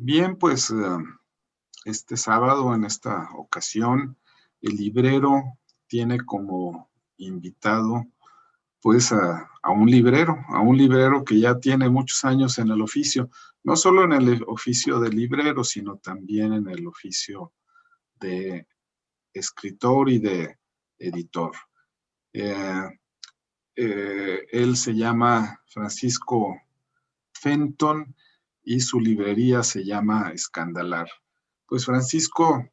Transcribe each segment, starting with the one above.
Bien, pues este sábado, en esta ocasión, el librero tiene como invitado pues a un librero que ya tiene muchos años en el oficio, no solo en el oficio de librero, sino también en el oficio de escritor y de editor. Eh, Él se llama Francisco Fenton y su librería se llama Escandalar. Pues Francisco,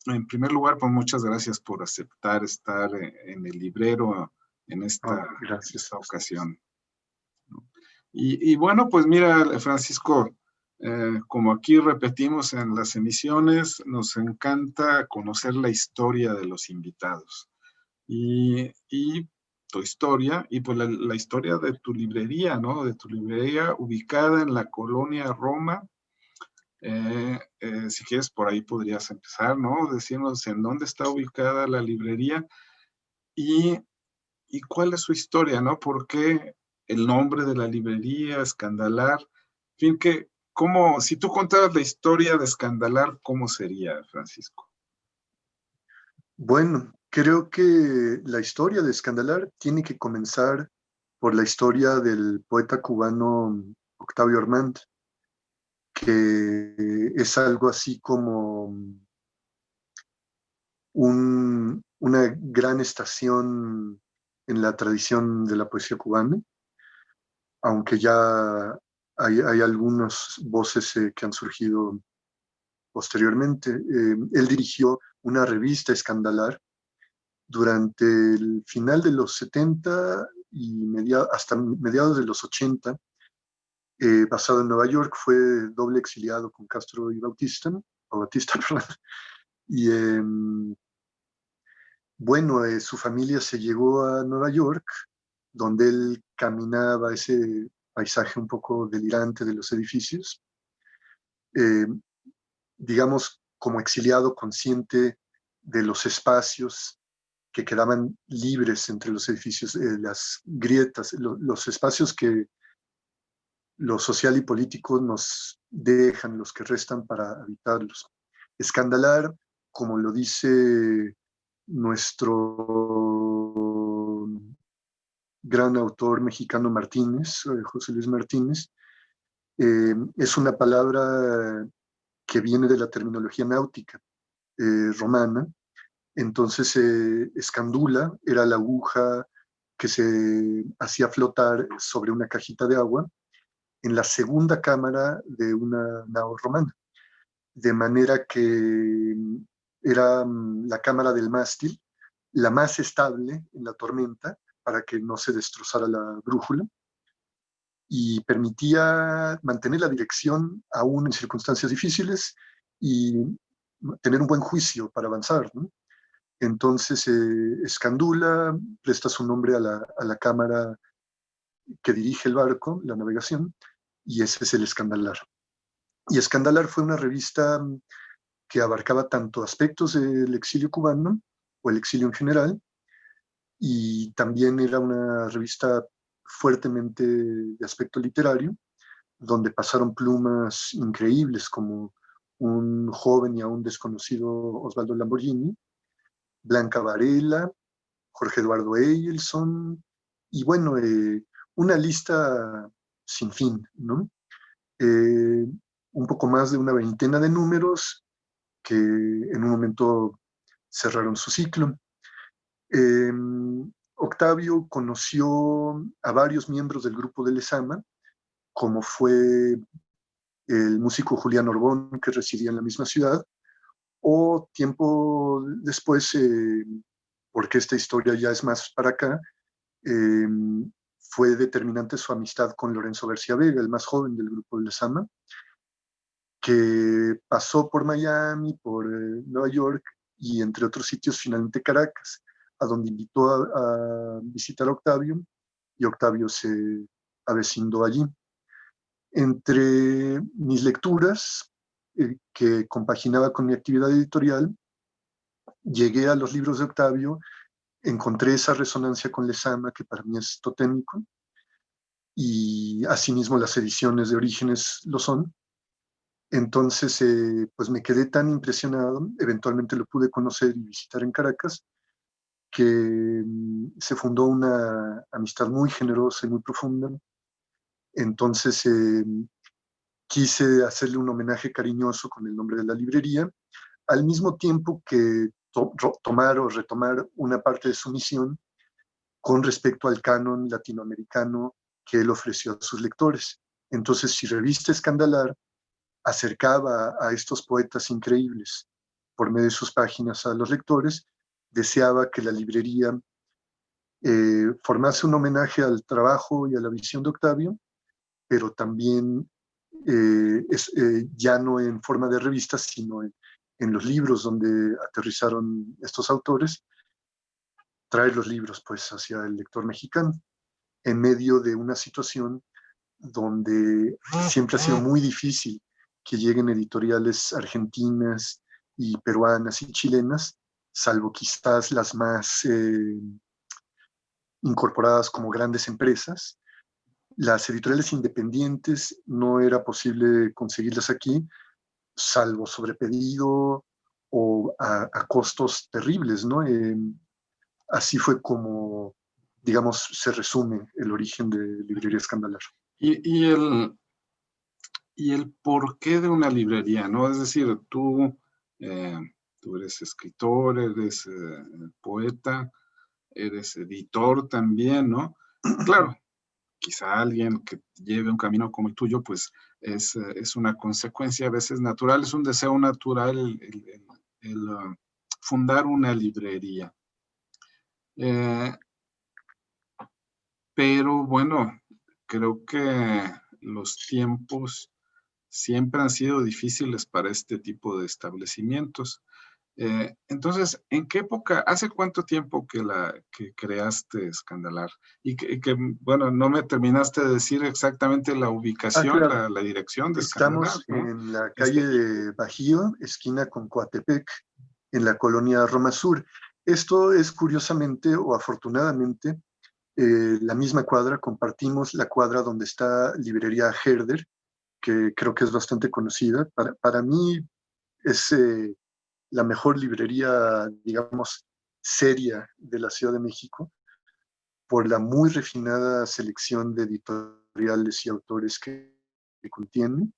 en primer lugar, pues muchas gracias por aceptar estar en el librero en Gracias. esta ocasión. Y bueno, pues mira, Francisco, como aquí repetimos en las emisiones, nos encanta conocer la historia de los invitados. Y tu historia, y pues la historia de tu librería, ¿no? De tu librería ubicada en la colonia Roma. Si quieres, por ahí podrías empezar, ¿no? Decirnos en dónde está ubicada la librería y, y cuál es su historia, ¿no? ¿Por qué el nombre de la librería, Escandalar? En fin, si tú contaras la historia de Escandalar, ¿cómo sería, Francisco? Bueno, creo que la historia de Escandalar tiene que comenzar por la historia del poeta cubano Octavio Armand, que es algo así como una gran estación en la tradición de la poesía cubana, aunque ya hay algunas voces que han surgido posteriormente. Él dirigió una revista Escandalar durante el final de los 70 y hasta mediados de los 80, basado en Nueva York. Fue doble exiliado con Castro y Bautista, o Batista, perdón. Y bueno, su familia se llegó a Nueva York, donde él caminaba ese paisaje un poco delirante de los edificios, eh, digamos, como exiliado consciente de los espacios que quedaban libres entre los edificios, las grietas, los espacios que lo social y político nos dejan, los que restan para habitarlos. Escandalar, como lo dice nuestro gran autor mexicano Martínez, José Luis Martínez, es una palabra que viene de la terminología náutica romana. Entonces, escandula era la aguja que se hacía flotar sobre una cajita de agua en la segunda cámara de una nao romana, de manera que era la cámara del mástil, la más estable en la tormenta, para que no se destrozara la brújula, y permitía mantener la dirección aún en circunstancias difíciles y tener un buen juicio para avanzar, ¿no? Entonces, Escandula presta su nombre a la cámara que dirige el barco, la navegación, y ese es el Escandalar. Y Escandalar fue una revista que abarcaba tanto aspectos del exilio cubano o el exilio en general, y también era una revista fuertemente de aspecto literario, donde pasaron plumas increíbles como un joven y aún desconocido Osvaldo Lamborghini, Blanca Varela, Jorge Eduardo Eyelson, y bueno, una lista sin fin, ¿no? Eh, un poco más de una veintena de números que en un momento cerraron su ciclo. Eh, Octavio conoció a varios miembros del grupo de Lezama, como fue el músico Julián Orbón, que residía en la misma ciudad, o tiempo después, porque esta historia ya es más para acá, eh, fue determinante su amistad con Lorenzo García Vega, el más joven del grupo de Lezama, que pasó por Miami, por Nueva York y entre otros sitios finalmente Caracas, a donde invitó a visitar a Octavio, y Octavio se avecindó allí. Entre mis lecturas, que compaginaba con mi actividad editorial, llegué a los libros de Octavio, encontré esa resonancia con Lezama, que para mí es totémico, y asimismo las ediciones de Orígenes lo son. Entonces, pues me quedé tan impresionado, eventualmente lo pude conocer y visitar en Caracas, que se fundó una amistad muy generosa y muy profunda. Entonces, quise hacerle un homenaje cariñoso con el nombre de la librería, al mismo tiempo que tomar o retomar una parte de su misión con respecto al canon latinoamericano que él ofreció a sus lectores. Entonces, si Revista Escandalar acercaba a estos poetas increíbles por medio de sus páginas a los lectores, deseaba que la librería formase un homenaje al trabajo y a la visión de Octavio, pero también ya no en forma de revistas, sino en los libros donde aterrizaron estos autores, traer los libros pues hacia el lector mexicano, en medio de una situación donde siempre ha sido muy difícil que lleguen editoriales argentinas y peruanas y chilenas, salvo quizás las más incorporadas como grandes empresas. Las editoriales independientes no era posible conseguirlas aquí, salvo sobre pedido o a costos terribles, ¿no? Así fue como, digamos, se resume el origen de Librería Escandalar. Y el porqué de una librería, ¿no? Es decir, eh, tú eres escritor, eres poeta, eres editor también, ¿no? Claro, quizá alguien que lleve un camino como el tuyo, pues es una consecuencia a veces natural, es un deseo natural el fundar una librería. Pero bueno, creo que los tiempos siempre han sido difíciles para este tipo de establecimientos. Entonces, ¿en qué época, hace cuánto tiempo que creaste Escandalar? Bueno, no me terminaste de decir exactamente la ubicación, Claro. la dirección de Escandalar, Estamos ¿no? en la calle de Bajío, esquina con Coatepec, en la colonia Roma Sur. Esto es curiosamente o afortunadamente la misma cuadra, compartimos la cuadra donde está Librería Herder, que creo que es bastante conocida. Para mí es la mejor librería, digamos, seria de la Ciudad de México, por la muy refinada selección de editoriales y autores que contiene,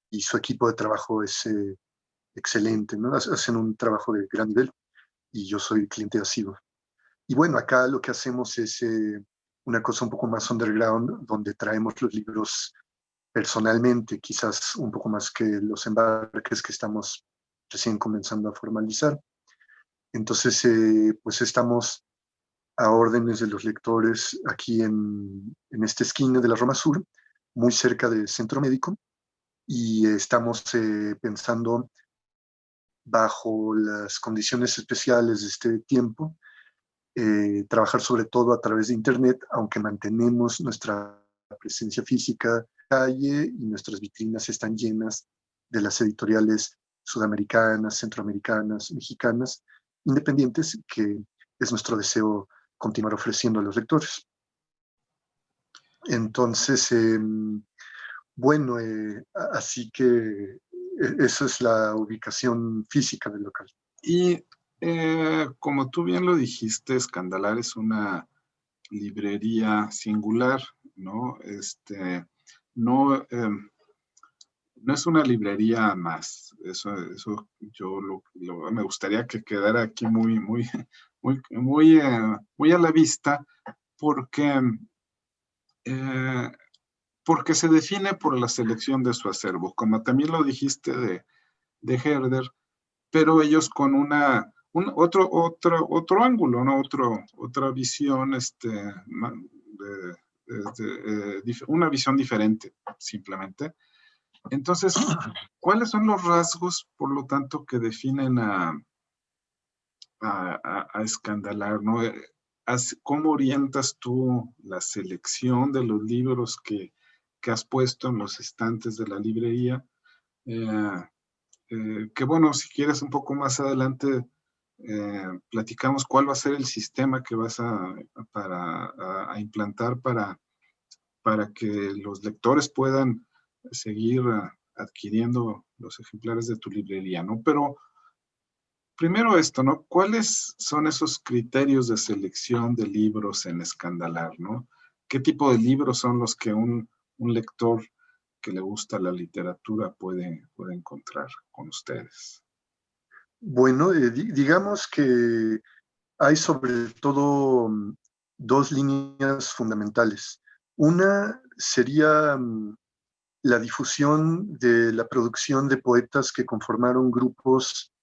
y su equipo de trabajo es excelente, ¿no? Hacen un trabajo de gran nivel y yo soy cliente asiduo. Y bueno, acá lo que hacemos es una cosa un poco más underground, donde traemos los libros personalmente, quizás un poco más que los embarques que estamos recién comenzando a formalizar. Entonces, pues estamos a órdenes de los lectores aquí en esta esquina de la Roma Sur, muy cerca del Centro Médico, y estamos pensando bajo las condiciones especiales de este tiempo, trabajar sobre todo a través de Internet, aunque mantenemos nuestra presencia física en la calle y nuestras vitrinas están llenas de las editoriales sudamericanas, centroamericanas, mexicanas, independientes, que es nuestro deseo continuar ofreciendo a los lectores. Entonces, bueno, así que esa es la ubicación física del local. Y como tú bien lo dijiste, Escandalar es una librería singular, ¿no? No, no es una librería más. Eso yo me gustaría que quedara aquí muy a la vista, porque, eh, porque se define por la selección de su acervo, como también lo dijiste de Herder, pero ellos con otro ángulo, ¿no? Otra visión, una visión diferente, simplemente. Entonces, ¿cuáles son los rasgos, por lo tanto, que definen a Escandalar, ¿no? ¿Cómo orientas tú la selección de los libros que has puesto en los estantes de la librería? Que bueno, si quieres un poco más adelante, platicamos cuál va a ser el sistema que vas a implantar para que los lectores puedan seguir adquiriendo los ejemplares de tu librería, ¿no? Pero primero esto, ¿no? ¿Cuáles son esos criterios de selección de libros en Escandalar, ¿no? ¿Qué tipo de libros son los que un lector que le gusta la literatura puede encontrar con ustedes? Bueno, digamos que hay sobre todo dos líneas fundamentales. Una sería la difusión de la producción de poetas que conformaron grupos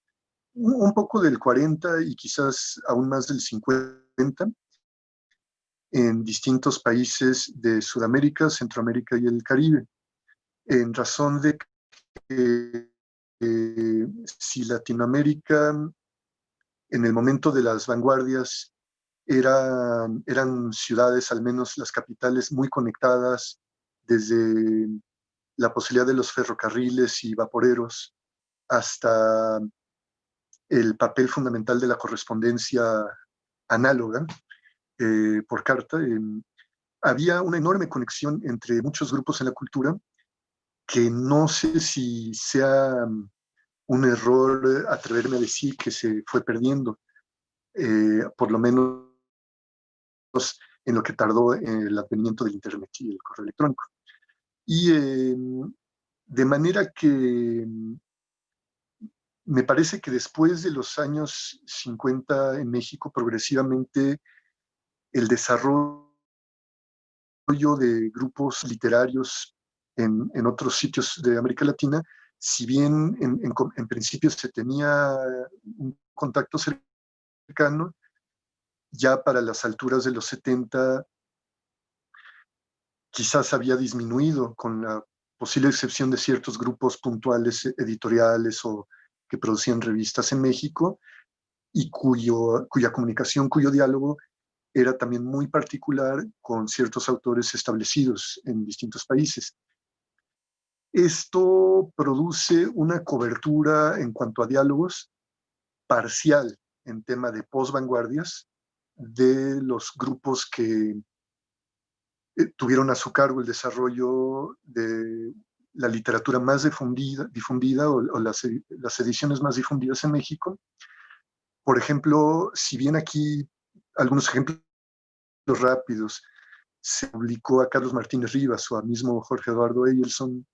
un poco del 40 y quizás aún más del 50 en distintos países de Sudamérica, Centroamérica y el Caribe, en razón de que si Latinoamérica en el momento de las vanguardias eran ciudades, al menos las capitales, muy conectadas desde la posibilidad de los ferrocarriles y vaporeros hasta el papel fundamental de la correspondencia análoga por carta. Había una enorme conexión entre muchos grupos en la cultura que no sé si sea un error atreverme a decir que se fue perdiendo, por lo menos en lo que tardó el advenimiento del Internet y el correo electrónico. Y de manera que me parece que después de los años 50 en México, progresivamente el desarrollo de grupos literarios en otros sitios de América Latina, si bien en principio se tenía un contacto cercano, ya para las alturas de los 70 quizás había disminuido con la posible excepción de ciertos grupos puntuales editoriales o que producían revistas en México y cuya comunicación, cuyo diálogo era también muy particular con ciertos autores establecidos en distintos países. Esto produce una cobertura en cuanto a diálogos parcial en tema de posvanguardias de los grupos que tuvieron a su cargo el desarrollo de la literatura más difundida o las ediciones más difundidas en México. Por ejemplo, si bien aquí algunos ejemplos rápidos, se publicó a Carlos Martínez Rivas o a mismo Jorge Eduardo Eyelson,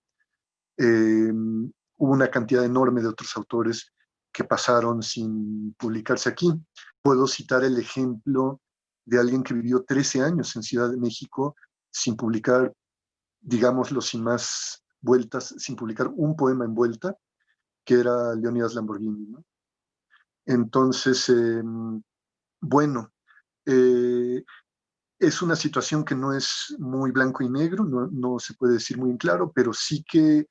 hubo una cantidad enorme de otros autores que pasaron sin publicarse aquí. Puedo citar el ejemplo de alguien que vivió 13 años en Ciudad de México sin publicar, digámoslo sin más vueltas, sin publicar un poema en vuelta, que era Leonidas Lamborghini, ¿no? Entonces, bueno, es una situación que no es muy blanco y negro, no se puede decir muy en claro, pero sí que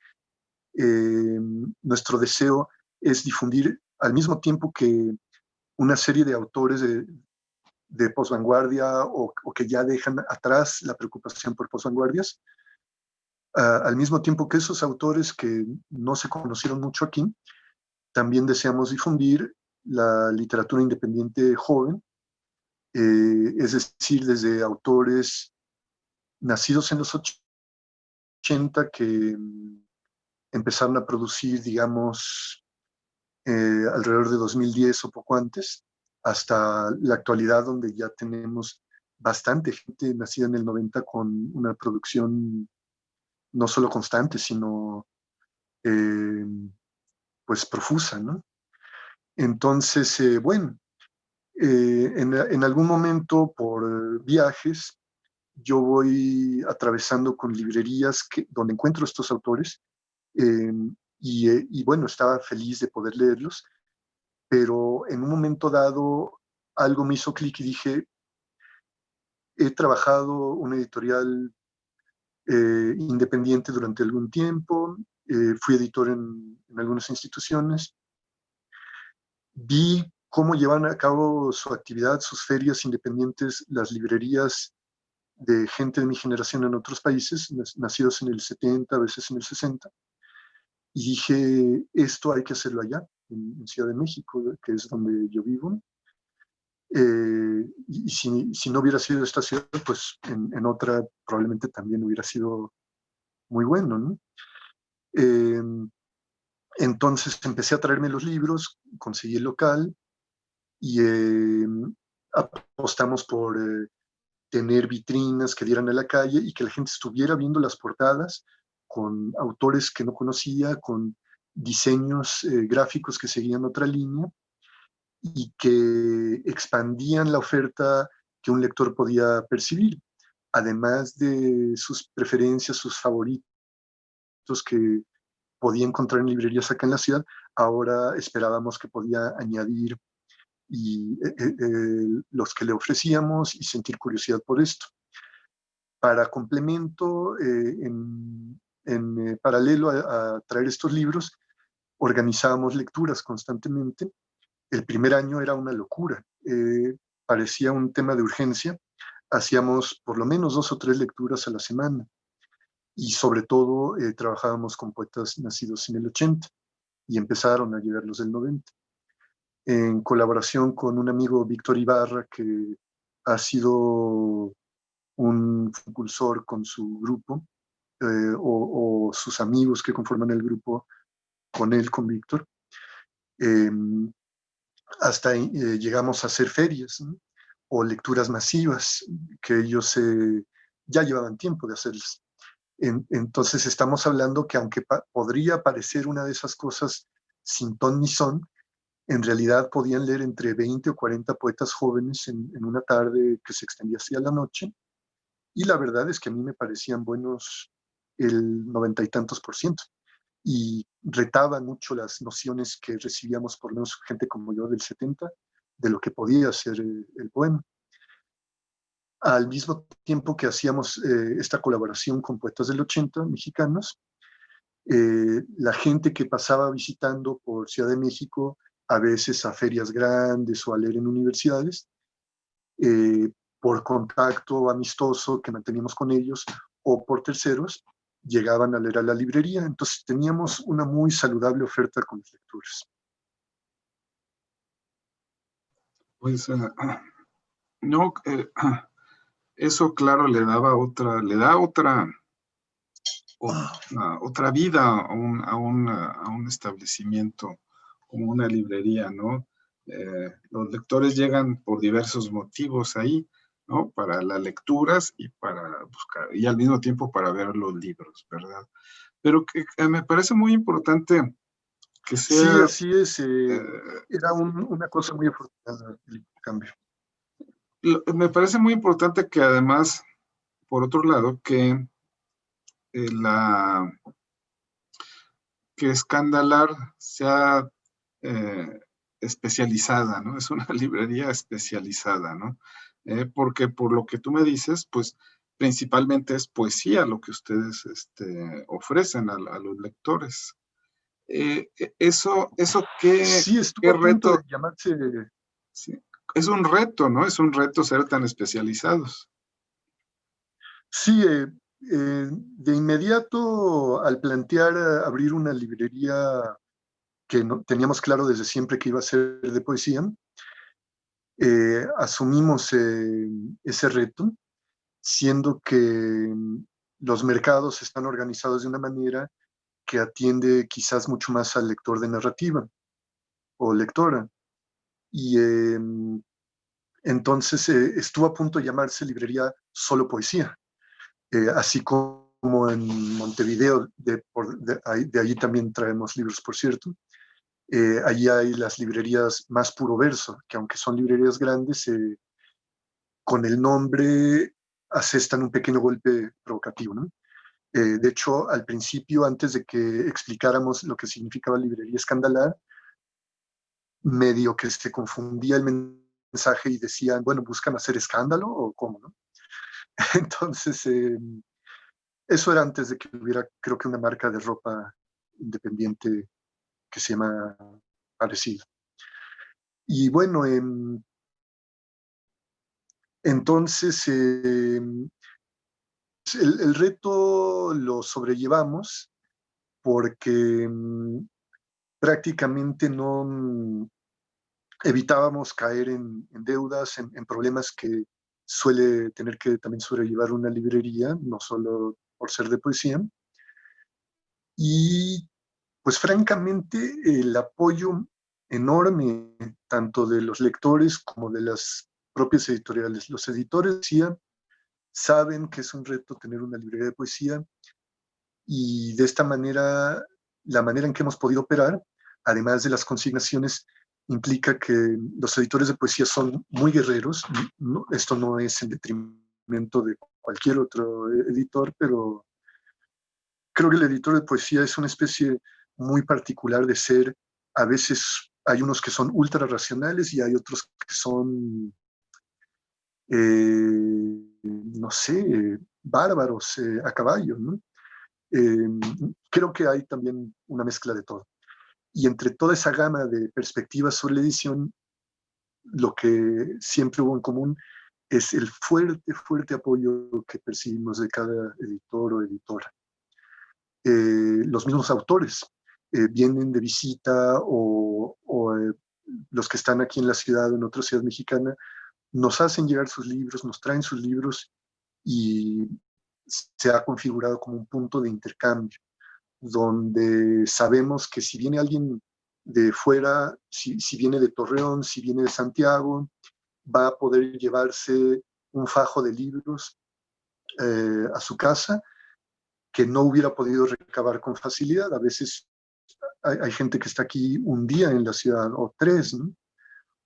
nuestro deseo es difundir al mismo tiempo que una serie de autores de posvanguardia o que ya dejan atrás la preocupación por posvanguardias, al mismo tiempo que esos autores que no se conocieron mucho aquí, también deseamos difundir la literatura independiente joven, es decir, desde autores nacidos en los 80 que empezaron a producir, digamos, alrededor de 2010 o poco antes, hasta la actualidad donde ya tenemos bastante gente nacida en el 90 con una producción no solo constante, sino eh, pues profusa, ¿no? Entonces, bueno, en algún momento por viajes, yo voy atravesando con librerías donde encuentro estos autores eh, y bueno, estaba feliz de poder leerlos, pero en un momento dado algo me hizo clic y dije, he trabajado una editorial independiente durante algún tiempo, fui editor en algunas instituciones, vi cómo llevan a cabo su actividad, sus ferias independientes, las librerías de gente de mi generación en otros países, nacidos en el 70, a veces en el 60, y dije, esto hay que hacerlo allá, en Ciudad de México, que es donde yo vivo. Y si no hubiera sido esta ciudad, pues en otra probablemente también hubiera sido muy bueno, ¿no? Eh, entonces empecé a traerme los libros, conseguí el local y apostamos por tener vitrinas que dieran a la calle y que la gente estuviera viendo las portadas con autores que no conocía, con diseños gráficos que seguían otra línea y que expandían la oferta que un lector podía percibir, además de sus preferencias, sus favoritos que podía encontrar en librerías acá en la ciudad. Ahora esperábamos que podía añadir los que le ofrecíamos y sentir curiosidad por esto. Para complemento, en paralelo a traer estos libros, organizábamos lecturas constantemente. El primer año era una locura, parecía un tema de urgencia. Hacíamos por lo menos 2 o 3 lecturas a la semana y sobre todo trabajábamos con poetas nacidos en el 80 y empezaron a llegar los del 90. En colaboración con un amigo, Víctor Ibarra, que ha sido un impulsor con su grupo, o sus amigos que conforman el grupo con él, con Víctor. Hasta llegamos a hacer ferias, ¿no? O lecturas masivas que ellos ya llevaban tiempo de hacerlas. Entonces estamos hablando que aunque podría parecer una de esas cosas sin ton ni son, en realidad podían leer entre 20 o 40 poetas jóvenes en una tarde que se extendía hacia la noche, y la verdad es que a mí me parecían buenos el 90 y tantos por ciento, y retaba mucho las nociones que recibíamos, por lo menos gente como yo del 70, de lo que podía ser el poema. Al mismo tiempo que hacíamos esta colaboración con poetas del 80 mexicanos, la gente que pasaba visitando por Ciudad de México, a veces a ferias grandes o a leer en universidades, por contacto amistoso que manteníamos con ellos o por terceros, llegaban a leer a la librería. Entonces teníamos una muy saludable oferta con las lecturas. Pues no, eso claro le da otra vida a un establecimiento como una librería, ¿no? Los lectores llegan por diversos motivos ahí, ¿no? Para las lecturas y para buscar, y al mismo tiempo para ver los libros, ¿verdad? Pero que me parece muy importante que Sí, sea, así es. eh, Era una cosa muy afortunada el cambio. me parece muy importante que además, por otro lado, eh, la, que Escandalar sea eh, especializada, ¿no? Es una librería especializada, ¿no? Porque por lo que tú me dices, pues principalmente es poesía lo que ustedes ofrecen a los lectores. Eso Sí, estuvo qué a punto de reto, llamarse. ¿sí? Es un reto, ¿no? Es un reto ser tan especializados. Sí, de inmediato al plantear abrir una librería que no, teníamos claro desde siempre que iba a ser de poesía, asumimos ese reto, siendo que los mercados están organizados de una manera que atiende quizás mucho más al lector de narrativa o lectora. Y entonces estuvo a punto de llamarse librería Solo Poesía, así como en Montevideo, de allí también traemos libros, por cierto. Allí hay las librerías más puro verso, que aunque son librerías grandes, con el nombre asestan un pequeño golpe provocativo, ¿no? De hecho, al principio, antes de que explicáramos lo que significaba librería escandalar, medio que se confundía el mensaje y decían, bueno, ¿buscan hacer escándalo o cómo, no? Entonces, eso era antes de que hubiera, creo que una marca de ropa independiente que se llama parecido. Y bueno, entonces el reto lo sobrellevamos porque prácticamente no evitábamos caer en deudas, en problemas que suele tener que también sobrellevar una librería, no solo por ser de poesía. Y pues francamente el apoyo enorme tanto de los lectores como de las propias editoriales. Los editores decían, saben que es un reto tener una librería de poesía y de esta manera, la manera en que hemos podido operar, además de las consignaciones, implica que los editores de poesía son muy guerreros. No, esto no es en detrimento de cualquier otro editor, pero creo que el editor de poesía es una especie muy particular de ser. A veces hay unos que son ultra racionales y hay otros que son, no sé, bárbaros a caballo, ¿no? Eh, Creo que hay también una mezcla de todo. Y entre toda esa gama de perspectivas sobre la edición, lo que siempre hubo en común es el fuerte, fuerte apoyo que percibimos de cada editor o editora. Los mismos autores vienen de visita o los que están aquí en la ciudad o en otra ciudad mexicana nos hacen llegar sus libros, nos traen sus libros y se ha configurado como un punto de intercambio donde sabemos que si viene alguien de fuera, si viene de Torreón, si viene de Santiago, va a poder llevarse un fajo de libros a su casa que no hubiera podido recabar con facilidad. A veces hay gente que está aquí un día en la ciudad o tres, ¿no?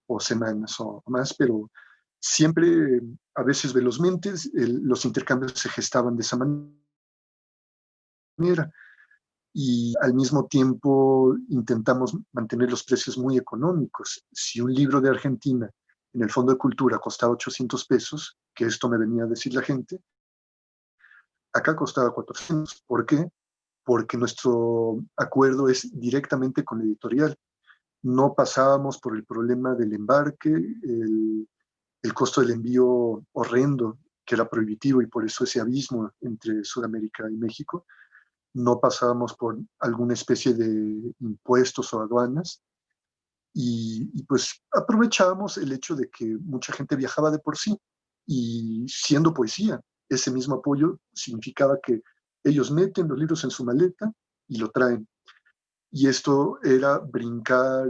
O semanas o más, pero siempre, a veces velozmente, los intercambios se gestaban de esa manera. Y al mismo tiempo intentamos mantener los precios muy económicos. Si un libro de Argentina en el Fondo de Cultura costaba 800 pesos, que esto me venía a decir la gente, acá costaba 400. ¿Por qué? Porque nuestro acuerdo es directamente con la editorial. No pasábamos por el problema del embarque, el costo del envío horrendo, que era prohibitivo y por eso ese abismo entre Sudamérica y México. No pasábamos por alguna especie de impuestos o aduanas y pues aprovechábamos el hecho de que mucha gente viajaba de por sí y siendo poesía, ese mismo apoyo significaba que ellos meten los libros en su maleta y lo traen. Y esto era brincar,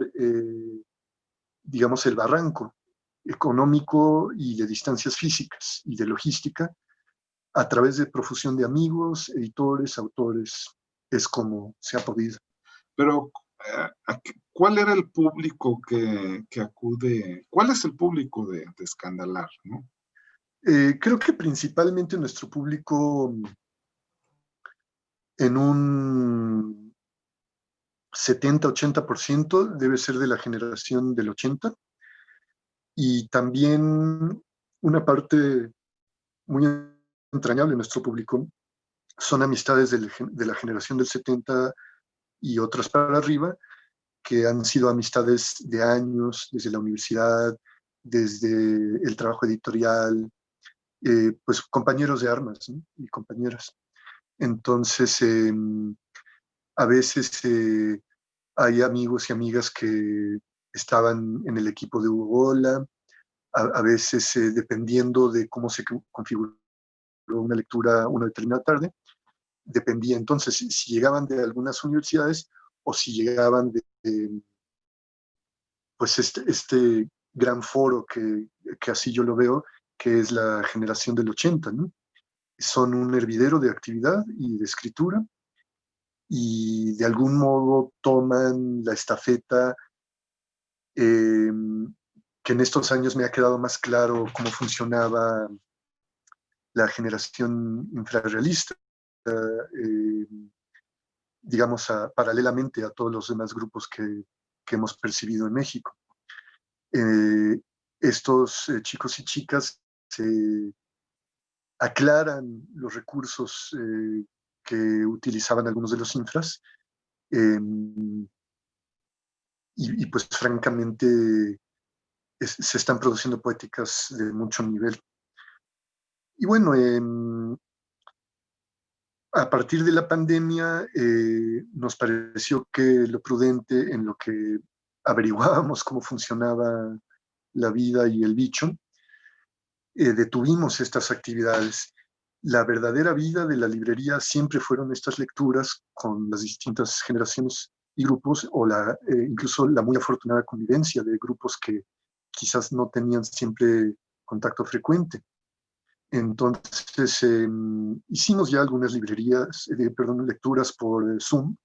digamos, el barranco económico y de distancias físicas y de logística a través de profusión de amigos, editores, autores. Es como se ha podido. Pero, ¿cuál era el público que acude? ¿Cuál es el público de Escandalar, no? Creo que principalmente nuestro público en un 70-80% debe ser de la generación del 80 y también una parte muy entrañable de nuestro público son amistades de la generación del 70 y otras para arriba que han sido amistades de años, desde la universidad, desde el trabajo editorial, pues compañeros de armas, ¿no? Y compañeras. Entonces, a veces hay amigos y amigas que estaban en el equipo de Hugo Bola, a veces dependiendo de cómo se configuró una lectura una determinada tarde, dependía entonces si llegaban de algunas universidades o si llegaban de pues este gran foro que así yo lo veo, que es la generación del 80, ¿no? Son un hervidero de actividad y de escritura y de algún modo toman la estafeta, eh, que en estos años me ha quedado más claro cómo funcionaba la generación infrarrealista, eh, digamos, paralelamente a todos los demás grupos que hemos percibido en México. Eh, Estos chicos y chicas se aclaran los recursos que utilizaban algunos de los infras eh, y pues francamente se están produciendo poéticas de mucho nivel. Y bueno, a partir de la pandemia nos pareció que lo prudente en lo que averiguábamos cómo funcionaba la vida y el bicho, detuvimos estas actividades La verdadera vida de la librería siempre fueron estas lecturas con las distintas generaciones y grupos, o incluso la muy afortunada convivencia de grupos que quizás no tenían siempre contacto frecuente. Entonces, hicimos ya algunas lecturas por Zoom.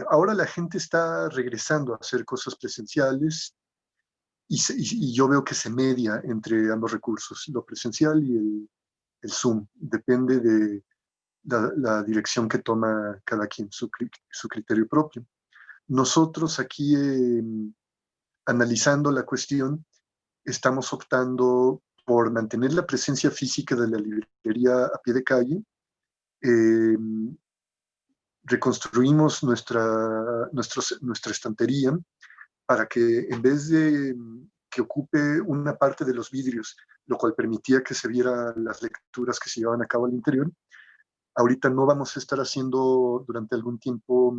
Ahora la gente está regresando a hacer cosas presenciales y yo veo que se media entre ambos recursos, lo presencial y el Zoom. Depende de la dirección que toma cada quien, su criterio propio. Nosotros aquí, analizando la cuestión, estamos optando por mantener la presencia física de la librería a pie de calle. Reconstruimos nuestra estantería para que, en vez de que ocupe una parte de los vidrios, lo cual permitía que se vieran las lecturas que se llevaban a cabo al interior, ahorita no vamos a estar haciendo durante algún tiempo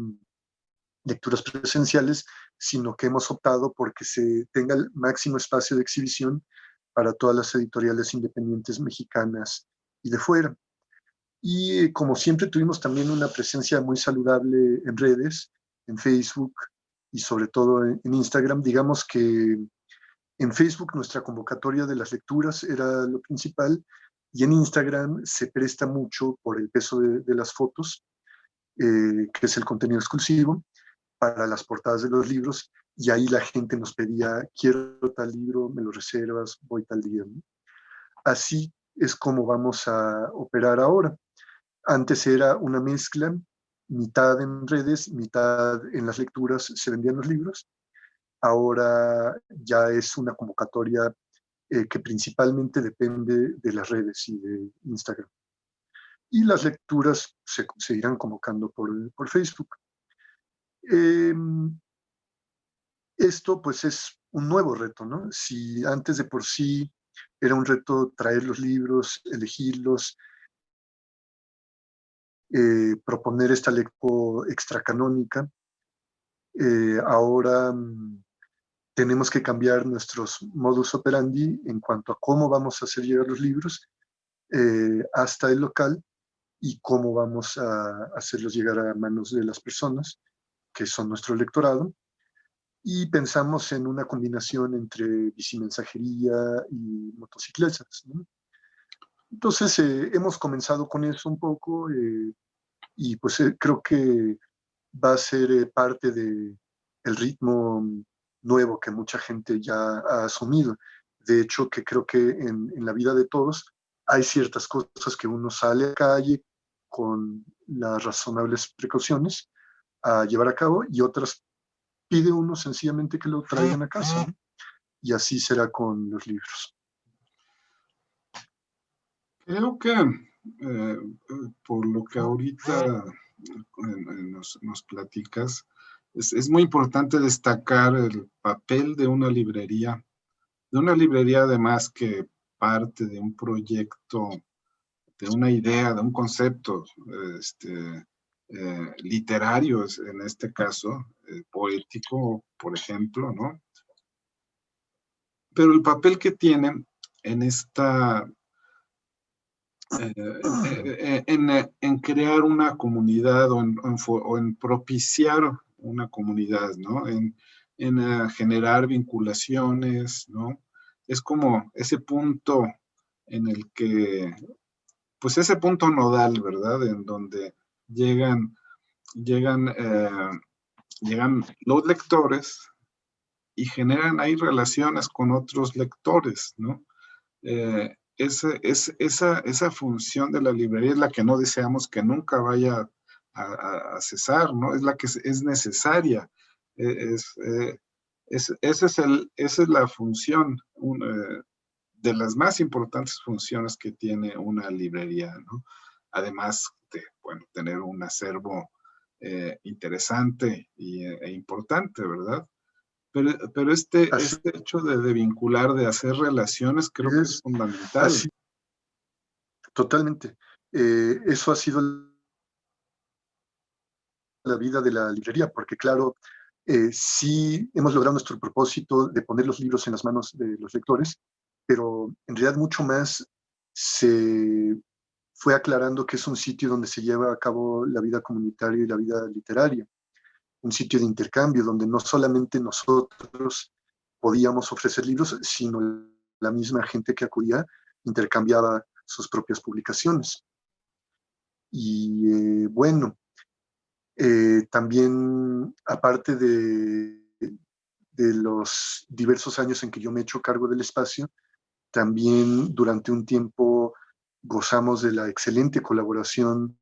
lecturas presenciales, sino que hemos optado porque se tenga el máximo espacio de exhibición para todas las editoriales independientes mexicanas y de fuera. Y como siempre tuvimos también una presencia muy saludable en redes, en Facebook y sobre todo en Instagram. Digamos que en Facebook nuestra convocatoria de las lecturas era lo principal, y en Instagram se presta mucho por el peso de las fotos, que es el contenido exclusivo, para las portadas de los libros, y ahí la gente nos pedía: quiero tal libro, me lo reservas, voy tal día, ¿no? Así es como vamos a operar ahora. Antes era una mezcla, mitad en redes, mitad en las lecturas se vendían los libros. Ahora ya es una convocatoria que principalmente depende de las redes y de Instagram. Y las lecturas se irán convocando por Facebook. Esto pues es un nuevo reto, ¿no? Si antes de por sí era un reto traer los libros, elegirlos, proponer esta lectura extracanónica, ahora tenemos que cambiar nuestros modus operandi en cuanto a cómo vamos a hacer llegar los libros hasta el local, y cómo vamos a hacerlos llegar a manos de las personas que son nuestro lectorado. Y pensamos en una combinación entre bicimensajería y motocicletas, ¿no? Entonces hemos comenzado con eso un poco, y pues creo que va a ser parte del ritmo nuevo que mucha gente ya ha asumido. De hecho, que creo que en la vida de todos hay ciertas cosas que uno sale a la calle con las razonables precauciones a llevar a cabo, y otras pide uno sencillamente que lo traigan a casa, ¿no? Y así será con los libros. Creo que por lo que ahorita nos platicas, es muy importante destacar el papel de una librería además que parte de un proyecto, de una idea, de un concepto literario, en este caso, poético, por ejemplo, ¿no? Pero el papel que tiene en esta, en crear una comunidad, o en propiciar una comunidad, ¿no? En generar vinculaciones, ¿no? Es como ese punto en el que, pues ese punto nodal, ¿verdad? En donde llegan, llegan, eh, llegan los lectores y generan ahí relaciones con otros lectores, ¿no? Esa función de la librería es la que no deseamos que nunca vaya a cesar, ¿no? Es la que es necesaria. Esa es la función, de las más importantes funciones que tiene una librería, ¿no? Además de, bueno, tener un acervo interesante e importante, ¿verdad? Pero este hecho de vincular, de hacer relaciones, creo que es fundamental. Así, totalmente. Eso ha sido la vida de la librería, porque claro, sí hemos logrado nuestro propósito de poner los libros en las manos de los lectores, pero en realidad mucho más se fue aclarando que es un sitio donde se lleva a cabo la vida comunitaria y la vida literaria, un sitio de intercambio donde no solamente nosotros podíamos ofrecer libros, sino la misma gente que acudía intercambiaba sus propias publicaciones. Y bueno, también aparte de los diversos años en que yo me he hecho cargo del espacio, también durante un tiempo gozamos de la excelente colaboración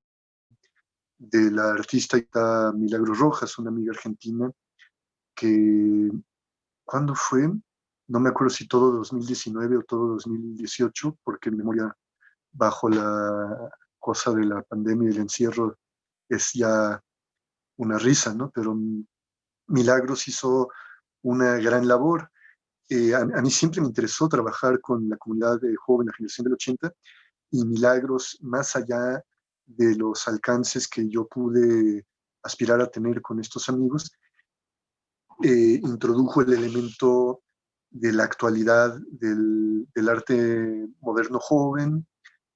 de la artista Milagros Rojas, una amiga argentina que, ¿cuándo fue? No me acuerdo si todo 2019 o todo 2018, porque mi memoria bajo la cosa de la pandemia y el encierro es ya una risa, ¿no? Pero Milagros hizo una gran labor. A mí siempre me interesó trabajar con la comunidad de joven, la generación del 80, y Milagros, más allá de los alcances que yo pude aspirar a tener con estos amigos, introdujo el elemento de la actualidad del arte moderno joven,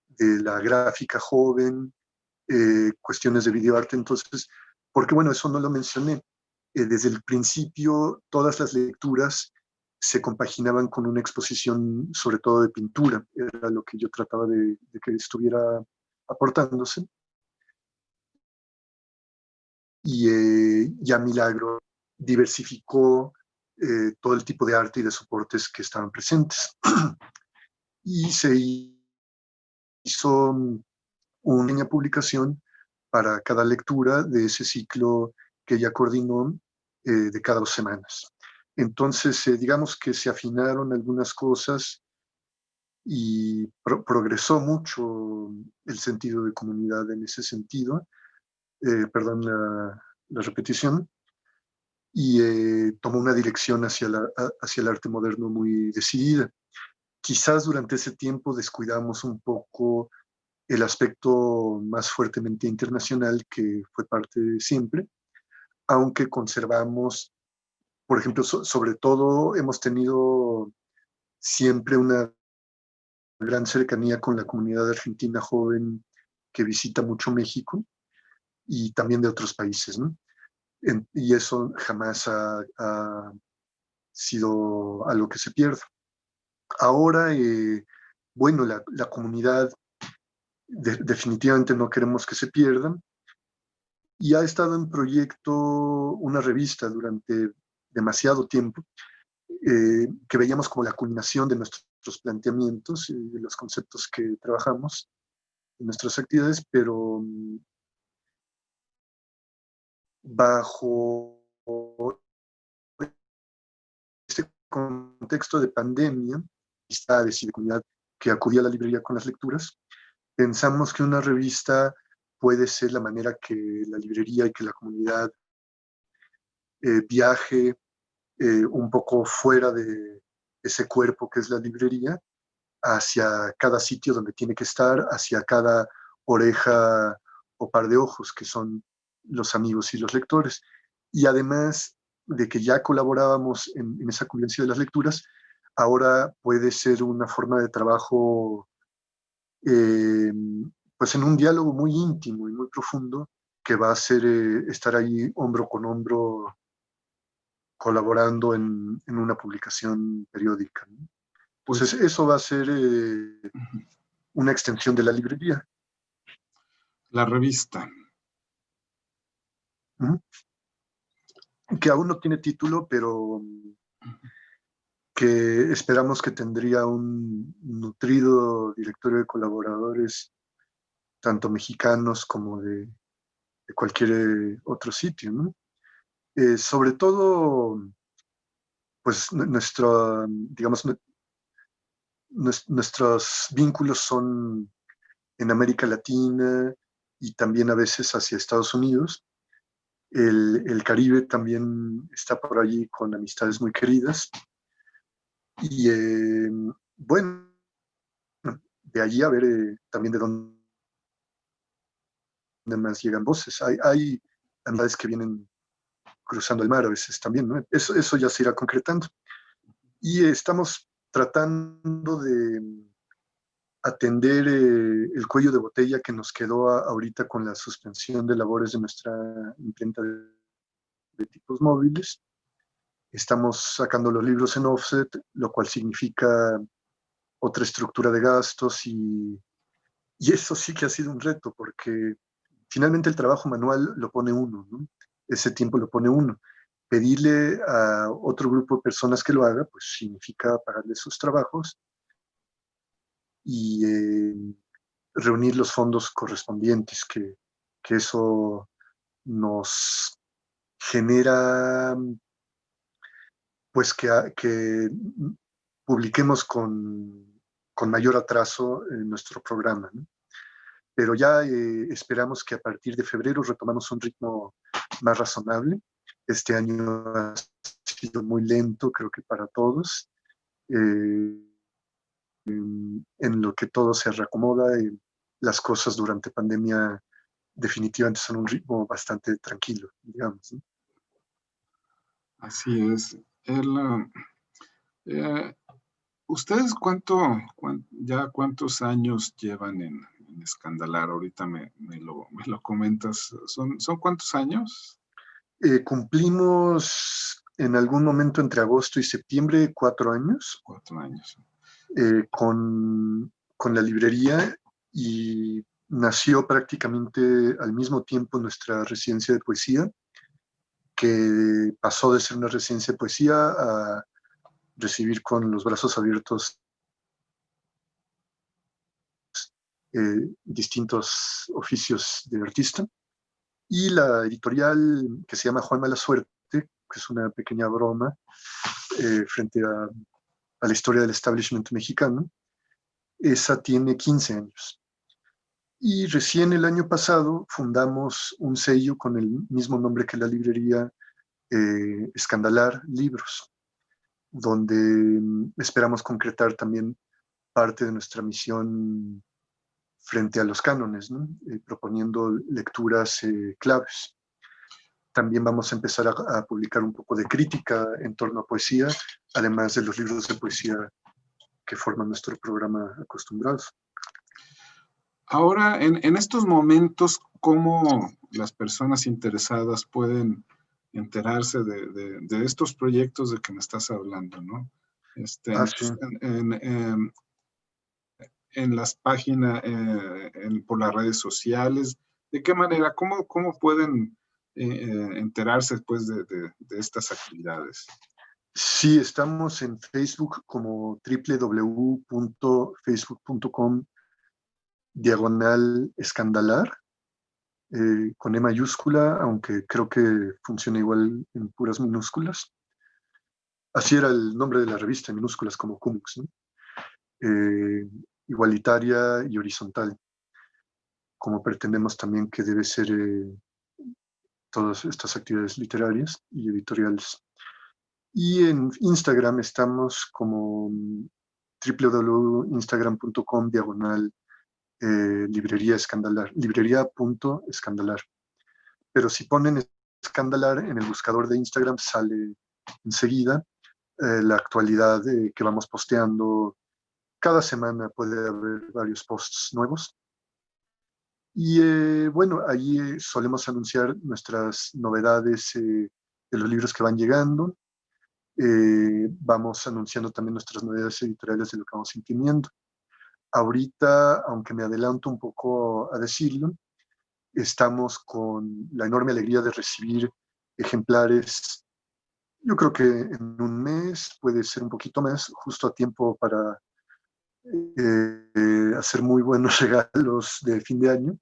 de la gráfica joven, cuestiones de videoarte. Entonces, porque bueno, eso no lo mencioné. Desde el principio, todas las lecturas se compaginaban con una exposición, sobre todo de pintura. Era lo que yo trataba de que estuviera aportándose. Y ya Milagro diversificó todo el tipo de arte y de soportes que estaban presentes. Y se hizo una pequeña publicación para cada lectura de ese ciclo que ella coordinó de cada 2 semanas. Entonces, digamos que se afinaron algunas cosas y progresó mucho el sentido de comunidad en ese sentido. Perdón la repetición. Y tomó una dirección hacia el arte moderno muy decidida. Quizás durante ese tiempo descuidamos un poco el aspecto más fuertemente internacional que fue parte de siempre, aunque conservamos, por ejemplo, sobre todo hemos tenido siempre una gran cercanía con la comunidad argentina joven que visita mucho México y también de otros países, ¿no? Y eso jamás ha sido algo que se pierda. Ahora, bueno, la comunidad definitivamente no queremos que se pierda, y ha estado en proyecto una revista durante demasiado tiempo, que veíamos como la culminación de nuestros planteamientos y de los conceptos que trabajamos en nuestras actividades, pero bajo este contexto de pandemia, amistades y de comunidad que acudía a la librería con las lecturas, pensamos que una revista puede ser la manera que la librería y que la comunidad viaje un poco fuera de ese cuerpo que es la librería, hacia cada sitio donde tiene que estar, hacia cada oreja o par de ojos que son los amigos y los lectores. Y además de que ya colaborábamos en esa convivencia de las lecturas, ahora puede ser una forma de trabajo pues en un diálogo muy íntimo y muy profundo que va a ser estar ahí hombro con hombro colaborando en una publicación periódica, ¿no? Entonces, Pues, eso va a ser una extensión de la librería. la revista. Que aún no tiene título, pero que esperamos que tendría un nutrido directorio de colaboradores, tanto mexicanos como de cualquier otro sitio, ¿no? Sobre todo, pues digamos, nuestros vínculos son en América Latina y también a veces hacia Estados Unidos. El Caribe también está por allí con amistades muy queridas. Y bueno, de allí a ver también de dónde más llegan voces. Hay amistades que vienen cruzando el mar a veces también, ¿no? Eso ya se irá concretando. Y estamos tratando atender el cuello de botella que nos quedó ahorita con la suspensión de labores de nuestra imprenta de tipos móviles. Estamos sacando los libros en offset, lo cual significa otra estructura de gastos y eso sí que ha sido un reto porque finalmente el trabajo manual lo pone uno, ¿no? Ese tiempo lo pone uno. Pedirle a otro grupo de personas que lo haga, pues significa pagarle sus trabajos y reunir los fondos correspondientes, que eso nos genera, pues que publiquemos con mayor atraso en nuestro programa, ¿no? Pero ya esperamos que a partir de febrero retomamos un ritmo más razonable. Este año ha sido muy lento, creo que para todos, en lo que todo se reacomoda. Las cosas durante pandemia definitivamente son un ritmo bastante tranquilo, digamos, ¿no? Así es. Eh, ¿Ustedes ya cuántos años llevan en Escandalar? Ahorita me lo comentas. ¿Son cuántos años? Cumplimos en algún momento entre agosto y septiembre 4 años 4 años. con la librería y nació prácticamente al mismo tiempo nuestra residencia de poesía, que pasó de ser una residencia de poesía a recibir con los brazos abiertos distintos oficios de artista. Y la editorial que se llama Juan Mala Suerte, que es una pequeña broma frente a la historia del establishment mexicano, esa tiene 15 años. Y recién el año pasado fundamos un sello con el mismo nombre que la librería, Escandalar Libros, donde esperamos concretar también parte de nuestra misión frente a los cánones, ¿no? Proponiendo lecturas claves. También vamos a empezar a publicar un poco de crítica en torno a poesía, además de los libros de poesía que forman nuestro programa acostumbrados. Ahora, en estos momentos, ¿cómo las personas interesadas pueden enterarse de estos proyectos de que me estás hablando, ¿no? Sí. En las páginas, por las redes sociales, ¿de qué manera, cómo pueden enterarse después de estas actividades? Sí, estamos en Facebook como www.facebook.com/escandalar, con E mayúscula, aunque creo que funciona igual en puras minúsculas. Así era el nombre de la revista, en minúsculas como Cumux, ¿no? Igualitaria y horizontal, como pretendemos también que debe ser todas estas actividades literarias y editoriales. Y en Instagram estamos como www.instagram.com/librería escandalar, librería.escandalar. Pero si ponen escandalar en el buscador de Instagram sale enseguida la actualidad que vamos posteando. Cada semana puede haber varios posts nuevos. Y bueno, allí solemos anunciar nuestras novedades de los libros que van llegando. Vamos anunciando también nuestras novedades editoriales de lo que vamos imprimiendo. Ahorita, aunque me adelanto un poco a decirlo, estamos con la enorme alegría de recibir ejemplares. Yo creo que en un mes, puede ser un poquito más, justo a tiempo para hacer muy buenos regalos de fin de año.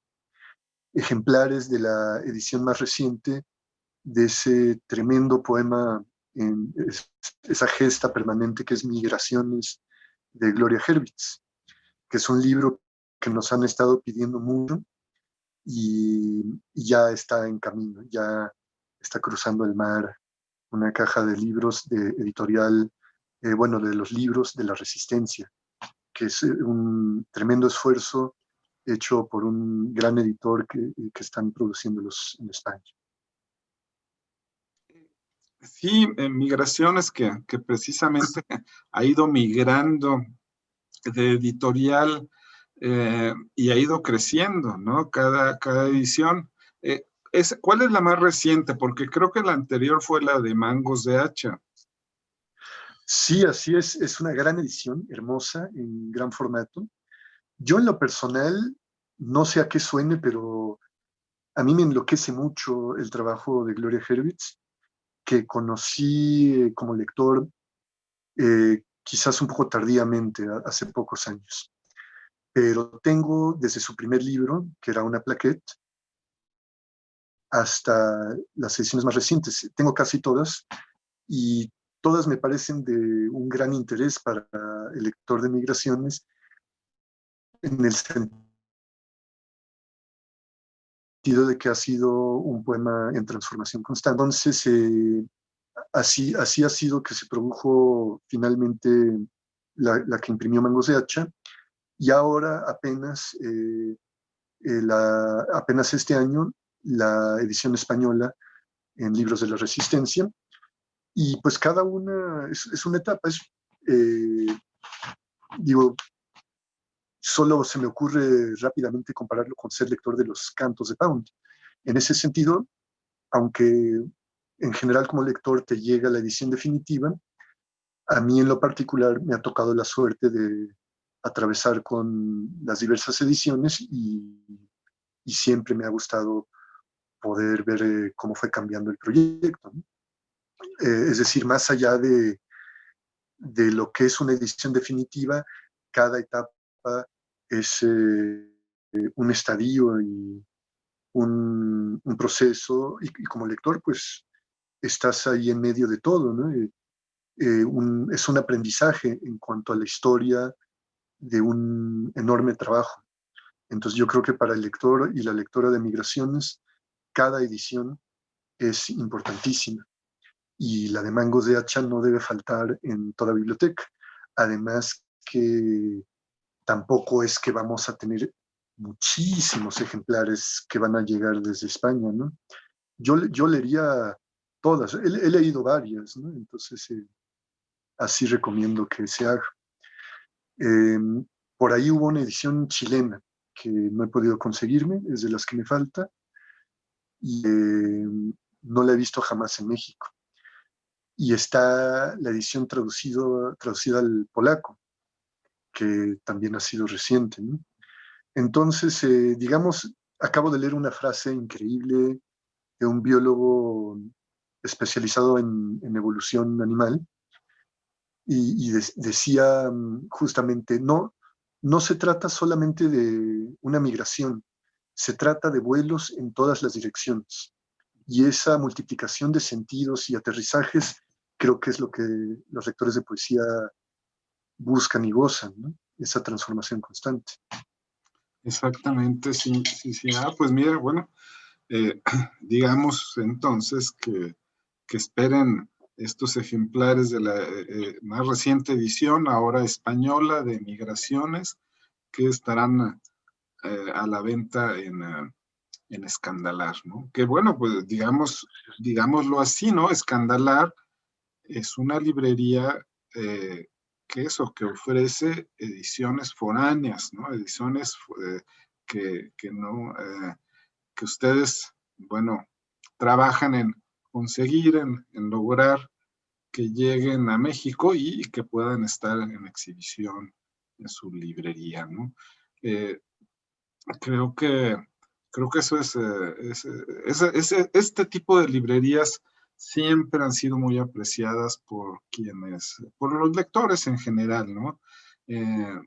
Ejemplares de la edición más reciente de ese tremendo poema, esa gesta permanente que es Migraciones, de Gloria Herwitz, que es un libro que nos han estado pidiendo mucho y ya está en camino, ya está cruzando el mar una caja de libros de editorial, bueno, de los libros de la Resistencia, que es un tremendo esfuerzo hecho por un gran editor que están produciéndolos en España. Sí, migraciones que precisamente ha ido migrando de editorial y ha ido creciendo, ¿no? Cada edición. ¿Cuál es la más reciente? Porque creo que la anterior fue la de Mangos de Hacha. Sí, así es una gran edición, hermosa, en gran formato. Yo en lo personal, no sé a qué suene, pero a mí me enloquece mucho el trabajo de Gloria Hurwitz, que conocí como lector quizás un poco tardíamente, hace pocos años. Pero tengo desde su primer libro, que era una plaquette, hasta las ediciones más recientes. Tengo casi todas y todas me parecen de un gran interés para el lector de migraciones en el sentido de que ha sido un poema en transformación constante. Entonces, así ha sido que se produjo finalmente la que imprimió Mangos de Hacha, y ahora apenas este año la edición española en Libros de la Resistencia, y pues cada una es una etapa. Digo, solo se me ocurre rápidamente compararlo con ser lector de los cantos de Pound. En ese sentido, aunque en general como lector te llega la edición definitiva, a mí en lo particular me ha tocado la suerte de atravesar con las diversas ediciones, y siempre me ha gustado poder ver cómo fue cambiando el proyecto, ¿no? Es decir, más allá de lo que es una edición definitiva, cada etapa es un estadio y un proceso, y como lector pues estás ahí en medio de todo, ¿no? Es un aprendizaje en cuanto a la historia de un enorme trabajo. Entonces yo creo que para el lector y la lectora de Migraciones, cada edición es importantísima, y la de Mangos de Hacha no debe faltar en toda biblioteca. Además que tampoco es que vamos a tener muchísimos ejemplares que van a llegar desde España, ¿no? Yo leería todas, he leído varias, ¿no? Entonces así recomiendo que se haga. Eh, por ahí hubo una edición chilena que no he podido conseguirme, es de las que me falta, y no la he visto jamás en México. Y está la edición traducida al polaco, que también ha sido reciente, ¿no? Entonces, digamos, acabo de leer una frase increíble de un biólogo especializado en evolución animal, y decía justamente, no se trata solamente de una migración, se trata de vuelos en todas las direcciones. Y esa multiplicación de sentidos y aterrizajes creo que es lo que los lectores de poesía buscan y gozan, ¿no? Esa transformación constante. Exactamente, sí, sí, sí. Pues mira, bueno, digamos entonces que esperen estos ejemplares de la más reciente edición, ahora española, de Migraciones, que estarán a la venta en Escandalar, ¿no? Que bueno, pues digámoslo así, ¿no? Escandalar es una librería que ofrece ediciones foráneas, ¿no? Ediciones que no, que ustedes, bueno, trabajan en conseguir, en lograr que lleguen a México y que puedan estar en exhibición en su librería, ¿no? Eh, creo que creo que eso este tipo de librerías siempre han sido muy apreciadas por los lectores en general, ¿no? Eh,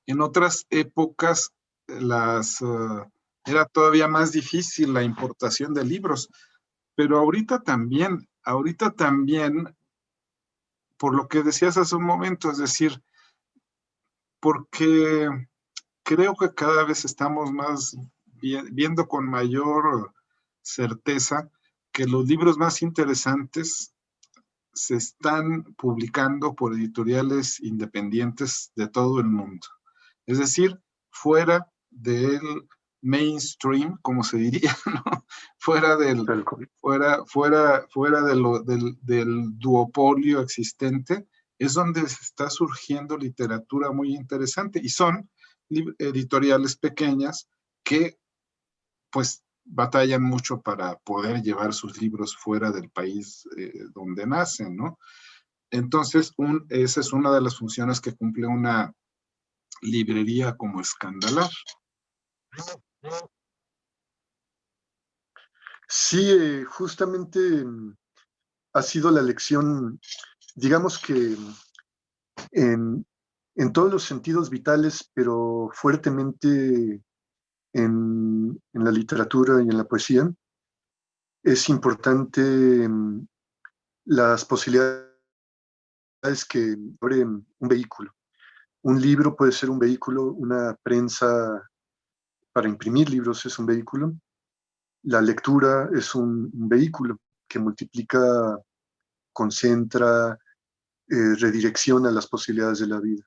en otras épocas era todavía más difícil la importación de libros, pero ahorita también, por lo que decías hace un momento, es decir, porque creo que cada vez estamos más viendo con mayor certeza que los libros más interesantes se están publicando por editoriales independientes de todo el mundo. Es decir, fuera del mainstream, como se diría, ¿no? Fuera del duopolio existente es donde está surgiendo literatura muy interesante, y son editoriales pequeñas que pues batallan mucho para poder llevar sus libros fuera del país donde nacen, ¿no? Entonces, esa es una de las funciones que cumple una librería como Escandalar. Sí, justamente ha sido la lección, digamos que en, en todos los sentidos vitales, pero fuertemente en la literatura y en la poesía, es importante las posibilidades que abre un vehículo. Un libro puede ser un vehículo, una prensa para imprimir libros es un vehículo, la lectura es un vehículo que multiplica, concentra, redirecciona las posibilidades de la vida.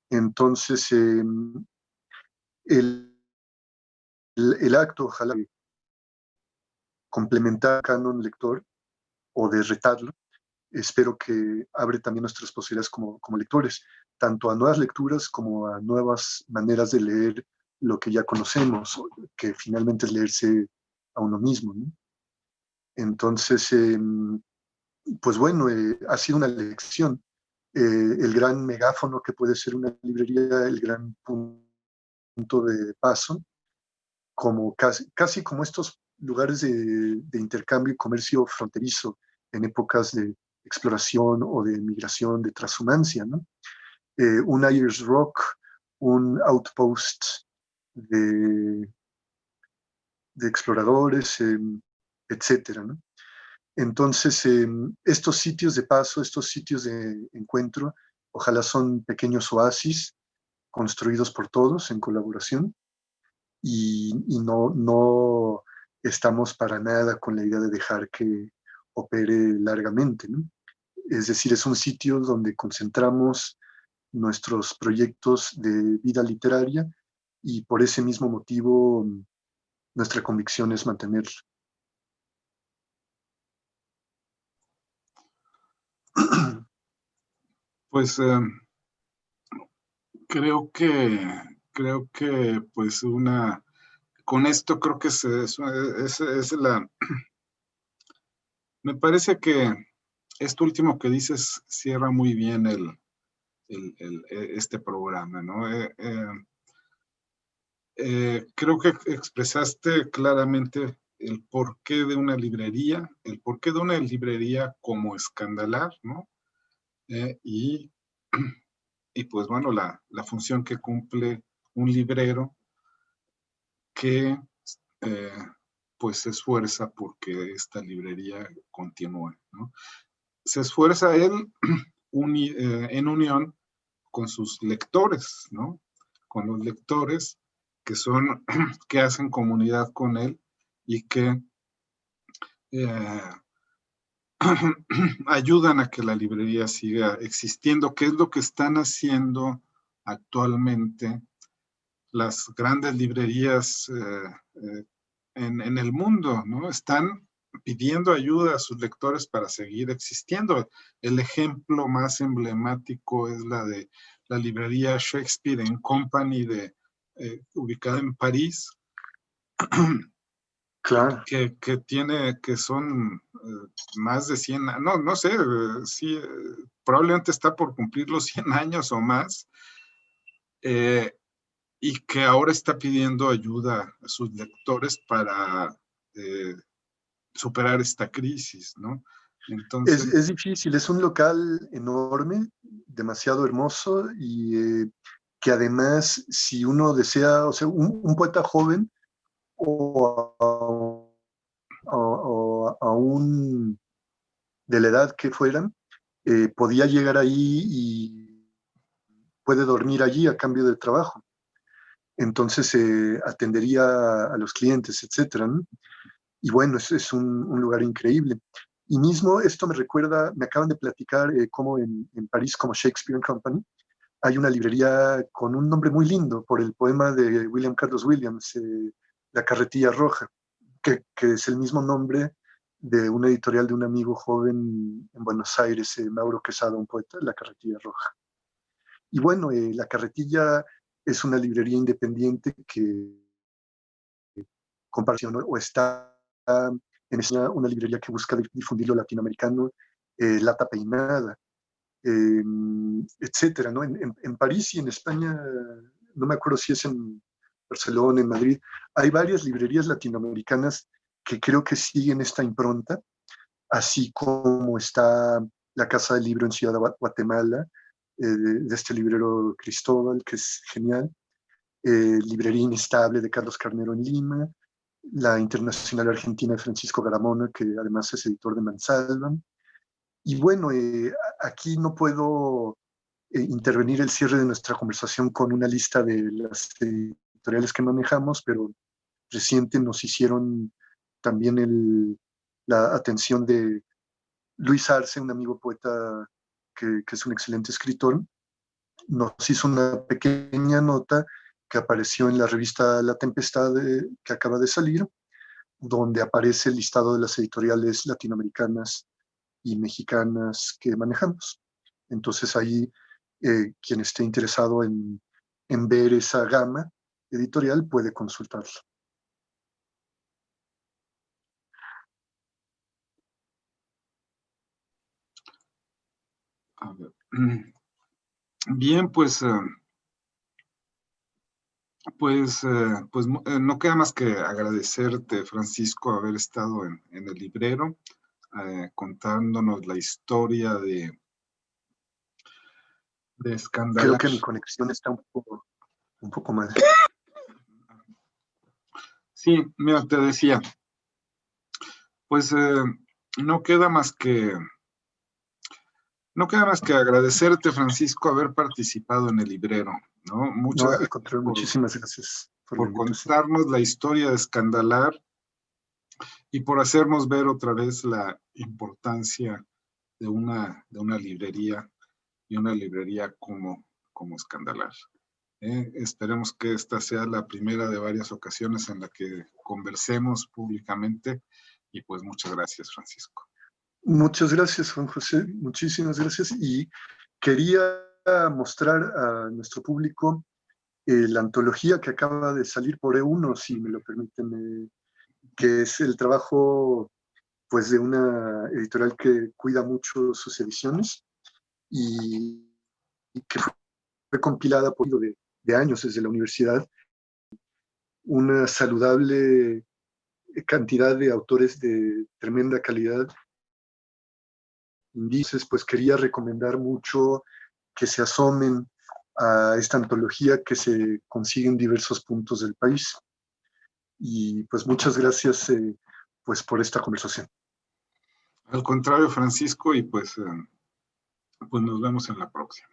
Entonces, el, el acto, ojalá, de complementar el canon lector o de retarlo, espero que abre también nuestras posibilidades como lectores, tanto a nuevas lecturas como a nuevas maneras de leer lo que ya conocemos, que finalmente es leerse a uno mismo, ¿no? Entonces, pues bueno, ha sido una lección. El gran megáfono que puede ser una librería, el gran punto de paso, como casi como estos lugares de intercambio y comercio fronterizo en épocas de exploración o de migración, de transhumancia, ¿no? Un Ayers Rock, un outpost de, de exploradores, etcétera, ¿no? Entonces, estos sitios de paso, estos sitios de encuentro, ojalá son pequeños oasis construidos por todos en colaboración y no estamos para nada con la idea de dejar que opere largamente, ¿no? Es decir, es un sitio donde concentramos nuestros proyectos de vida literaria y por ese mismo motivo nuestra convicción es mantener. Pues creo que pues con esto creo que es la, me parece que esto último que dices cierra muy bien este programa, ¿no? Creo que expresaste claramente el porqué de una librería, el porqué de una librería como Escandalar, ¿no? Y, y pues bueno, la función que cumple un librero que eh, pues se esfuerza porque esta librería continúe, ¿no? Se esfuerza él en unión con sus lectores, ¿no? Con los lectores que son, que hacen comunidad con él y que eh, ayudan a que la librería siga existiendo, que es lo que están haciendo actualmente las grandes librerías en el mundo, ¿no? Están pidiendo ayuda a sus lectores para seguir existiendo. El ejemplo más emblemático es la de la librería Shakespeare and Company ubicada en París, Claro. que son más de 100, no sé, sí, probablemente está por cumplir los 100 años o más, y que ahora está pidiendo ayuda a sus lectores para superar esta crisis, ¿no? Entonces, Es difícil, es un local enorme, demasiado hermoso y que además, si uno desea, o sea, un poeta joven o aún de la edad que fueran, podía llegar ahí y puede dormir allí a cambio de trabajo. Entonces atendería a los clientes, etcétera, ¿no? Y bueno, es un lugar increíble. Y mismo esto me recuerda, me acaban de platicar cómo en París, como Shakespeare Company, hay una librería con un nombre muy lindo por el poema de William Carlos Williams, La carretilla roja, que es el mismo nombre de una editorial de un amigo joven en Buenos Aires, Mauro Quesada, un poeta, La Carretilla Roja. Y bueno, La Carretilla es una librería independiente que comparación o está en una librería que busca difundir lo latinoamericano, Lata Peinada, etcétera, ¿no? En París y en España, no me acuerdo si es en Barcelona, en Madrid, hay varias librerías latinoamericanas que creo que siguen esta impronta, así como está la Casa del Libro en Ciudad de Guatemala, de este librero Cristóbal, que es genial, Librería Inestable de Carlos Carnero en Lima, la Internacional Argentina de Francisco Garamona, que además es editor de Mansalva. Y bueno, aquí no puedo intervenir el cierre de nuestra conversación con una lista de las editoriales que manejamos, pero reciente nos hicieron también la atención de Luis Arce, un amigo poeta que es un excelente escritor. Nos hizo una pequeña nota que apareció en la revista La Tempestad, que acaba de salir, donde aparece el listado de las editoriales latinoamericanas y mexicanas que manejamos. Entonces ahí quien esté interesado en ver esa gama editorial puede consultarlo. A ver. Bien, pues no queda más que agradecerte, Francisco, haber estado en el librero, contándonos la historia de Creo Escandalash. que mi conexión está un poco mal. Sí, mira, te decía, pues no queda más que agradecerte, Francisco, haber participado en el librero, ¿no? No, Muchas al gracias contrario, muchísimas gracias por la por invitación. contarnos la historia de Escandalar y por hacernos ver otra vez la importancia de una librería y una librería como Escandalar. Esperemos que esta sea la primera de varias ocasiones en la que conversemos públicamente y pues muchas gracias, Francisco. Muchas gracias, Juan José, muchísimas gracias. Y quería mostrar a nuestro público la antología que acaba de salir por E1, si me lo permiten, que es el trabajo pues, de una editorial que cuida mucho sus ediciones y que fue compilada por de años desde la universidad, una saludable cantidad de autores de tremenda calidad. Entonces, pues quería recomendar mucho que se asomen a esta antología que se consigue en diversos puntos del país. Y pues muchas gracias pues por esta conversación. Al contrario, Francisco, y pues nos vemos en la próxima.